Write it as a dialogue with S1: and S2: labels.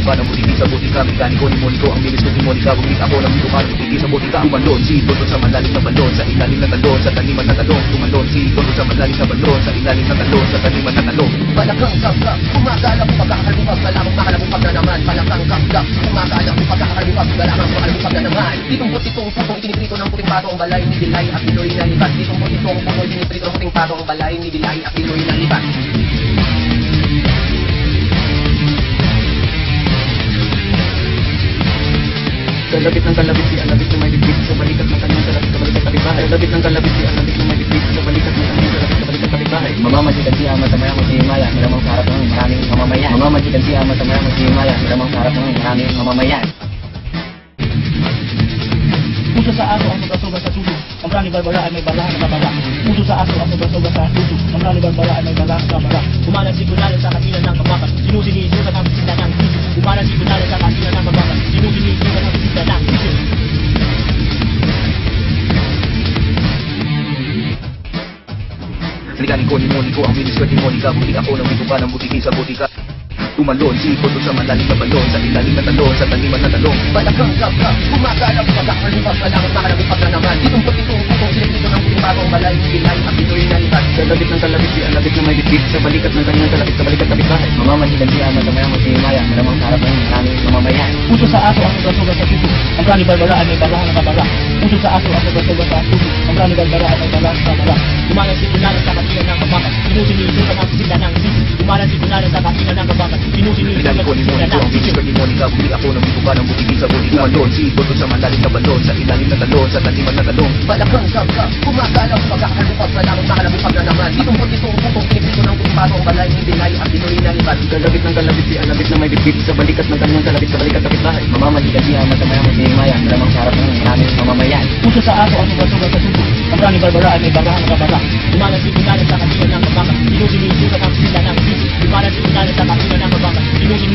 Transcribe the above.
S1: pa ng butiki sa butika. Mekaniko ni Moniko ang bilis ko ni Monica. Bumit ako ng bito para butiki sa butika. Tumalon si Toto sa malalim na balon, sa ilalim na talon, sa taniman na talong. Tumalon si Toto sa malalim na balon, sa ilalim na talon, sa taniman na talong.
S2: Palakang kapkap, kumakalang pagkakakalubag, malamang makalabupag na naman. Palakang kapkap, kumakalang pagkakakalubag, malamang makalabupag na naman. Ditong putitong putong itiniprito ng puting pato ang balay ni Dilay at Niloy na lipat. Ditong putitong putong itiniprito ng puting pato ang balay ni Dilay at Niloy na lipat.
S1: Kalabit ng kalabit si alabit na may bibig sa balikat ng kanyang kalabit sa balikat kapitbahay. Kalabit ng kalabit si alabit na may bibig sa balikat ng kanyang kalabit sa balikat kapitbahay.
S3: Mamamagitan siya matamayang magsimaya, malamang sa harap ng maraming mamamayan. Mamamagitan siya matamayang magsimaya, malamang sa harap ng maraming mamamayan.
S4: Puso sa aso ang sobrang sa suso, ang rani barbara ay may bala na kabala. Puso sa aso ang sobrang sa suso, ang rani barbara ay may bala na kabala. Umanan si Gunalan sa kanila ng kabakan, sinusinisukat ang bisita ng sisi. Umanan si Gunalan sa kanila ng kabakan, sinusinisukat ang bisita ng sisi.
S1: Mekaniko ni Moniko ang bilis ko ni Monica. Bumit ako ng bito pa ng butiki sa butika. Tumalon si Toto sa malalim na balon, sa ilalim na talon, sa taniman na talong.
S2: Palakang kapkap, kumakalang pagkakakalubag, malamang makalabupag na naman. Ditong putitong putong itiniprito ng puting pato ang balay ni Dilay at Niloy na lipat.
S1: Kalabit ng kalabit si alabit na may bibig sa balikat ng kanyang kalabit sa balikat kapitbahay.
S3: Mamamagitan siya matamayang magsimaya, malamang sa harap ng maraming mamamayan.
S4: Puso sa aso ang sobrang sa suso, ang rani barbara ay may bala na kabala. Puso sa aso ang sobrang sa suso, ang rani barbara ay may bala na kabala. Umanan si Gunalan sa kanila ng kabakan, sinusinisukat ang bisita ng sisi. Umanan si Gunalan sa kanila ng kabakan, sinusinisukat
S1: Mekaniko
S4: ang
S1: ni
S4: bisita
S1: Moniko
S4: ng
S1: ang bilis
S4: sisi.
S1: ko ni Monica. Bumit ako ng bito pa ng butiki sa butika. Tumalon si Toto sa malalim na balon, sa ilalim na talon, sa taniman na talong.
S2: Palakang kapkap, kumakalang pagkakakalubag, malamang makalabupag na naman. Ditong putitong putong itiniprito ng puting pato ang balay ni Dilay at Niloy na lipat.
S1: Kalabit ng kalabit si alabit na may bibig sa balikat ng kanyang kalabit sa balikat kapitbahay.
S3: Mamamagitan siya matamayang magsimaya, malamang sa harap ng maraming mamamayan.
S4: Puso sa aso ang sobrang sa suso, ang rani barbara ay may bala na kabala. Umanan si Gunalan sa kanila ng kabakan, sinusinisukat ang bisita ng sisi. Umanan si Gunalan sa kanila ng kabakan, sinusinisukat